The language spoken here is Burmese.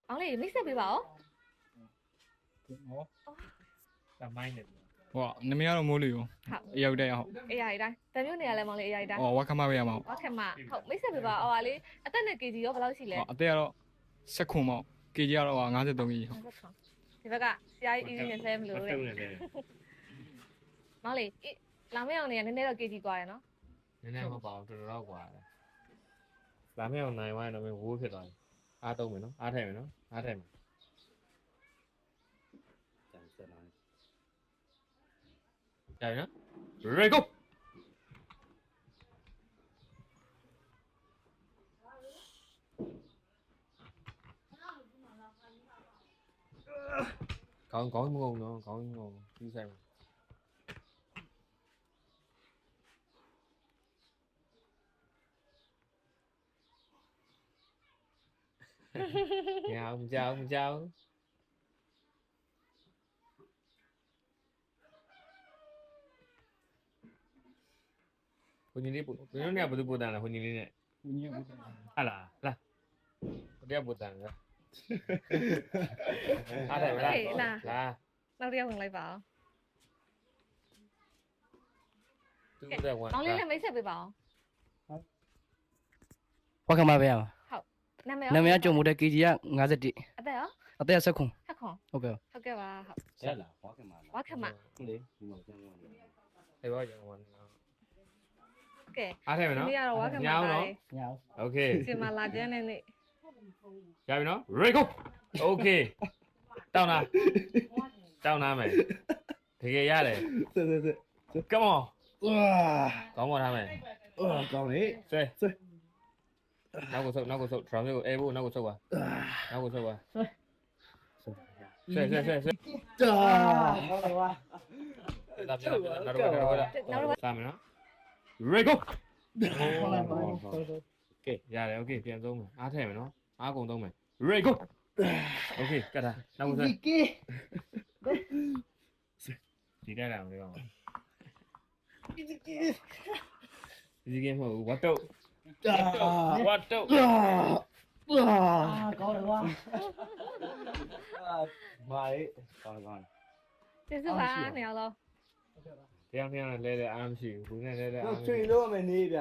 မောင်လေးမိတ်ဆက်ပေးပါဦး ဟောတမိုင်းနေတယ် ဟောနမရတော့မိုးလီကို ဟုတ် အရောက်တဲ့ဟုတ် အေးရည်တိုင်းတမျိုးနေရလဲမောင်လေးအေးရည်တိုင်း ဟောဝါခမပဲရမှာ ဝါခင်မဟုတ်မိတ်ဆက်ပေးပါအော်လေးအသက်နဲ့ kg ရောဘယ်လောက်ရှိလဲ ဟောအသက်ကတော့ဆက်ခွန်ပေါ့ kg ကတော့53 kg ဟုတ် ဒီဘက်ကဆရာကြီး easy နဲ့ဆဲမလို့တဲ့ တုံးနေတယ် မောင်လေးလာမအောင်နေရနည်းနည်းတော့ kg กว่าရနော် နည်းနည်းမပါဘူးတော်တော်กว่าလာမအောင်နိုင်ဝိုင်းတော့ဝိုးဖြစ်သွားတယ်အားသုံးမယ်နော်အားထည့်မယ်နော်အားထည့်မယ်ကြံစက်လာကြပြီနော် ready go ကောင်းမကုန်နော်ကောင်းမကုန်ပြီးဆိုင်မှာမကြောက်ဘုန်းကြီးလေးဘယ်လိုနေဘယ်သူပို့တန်လဲဘုန်းကြီးလေးနဲ့ ဦးကြီးက ဟာလားလာဘယ်တည်းပို့တန်လဲအားတယ်မလားလာ နောက်တစ်ယောက်ဝင်လိုက်ပါအောင် သူ့တဲ့ဝန် မောင်လေးလည်းမိတ်ဆက်ပေးပါအောင် ဝါခမပဲရမှာ နာမည် နာမည်ကကြုံမှုတဲ့ KG က51 အသက်ရော အသက်ကဆက်ခွန် ဆက်ခွန် ဟုတ်ကဲ့ ဟုတ်ကဲ့ပါဟုတ် ဆက်လာဟောကမှာ ဝါခင်မ လေဒီမှာကျန်နေတယ် အေးပါရောဝန် ကဲ အားတယ်မနော် ဒီကတော့ဝါခင်မ ညောင်းနော် ညောင်း โอเค စင်မလာကျန်းနေနေ ရပြီနော် ready go โอเคတောင်းလားမယ်တကယ်ရတယ် ဆက် come on ဝါ ကောင်းပါထားမယ် ကောင်းလေ ဆွဲနောက်ကိုဆုပ် drum လေးကိုအဲဖို့နောက်ကိုဆုပ်ပါနောက်ကိုဆုပ်ပါဆွဲ တာဟောလေဝါ ဒါပြနောက်တော့စမယ်နော် ready go ဟောလိုက်ပါ ကဲရတယ်โอเคပြန်သုံးမယ်အားထည့်မယ်နော်အားကုန်သုံးမယ် ready go โอเคကတ်တာနောက်ကိုဆွဲ ကဲ ဒီတက်လာအောင်လေးပါဒီကဲမဟုတ်ဝတ်တော့ တာ ဝတ်တော့ ဝါကောင်းလေဝါမာလေကောင်းကောင်း ကျေးဇူးပါနေအောင်လို့ တရားနဲ့လဲလဲအားမရှိဘူးဘူးနဲ့လဲလဲအား တော့ မရှိ ချွေ ဘူး လို့မနေဗျ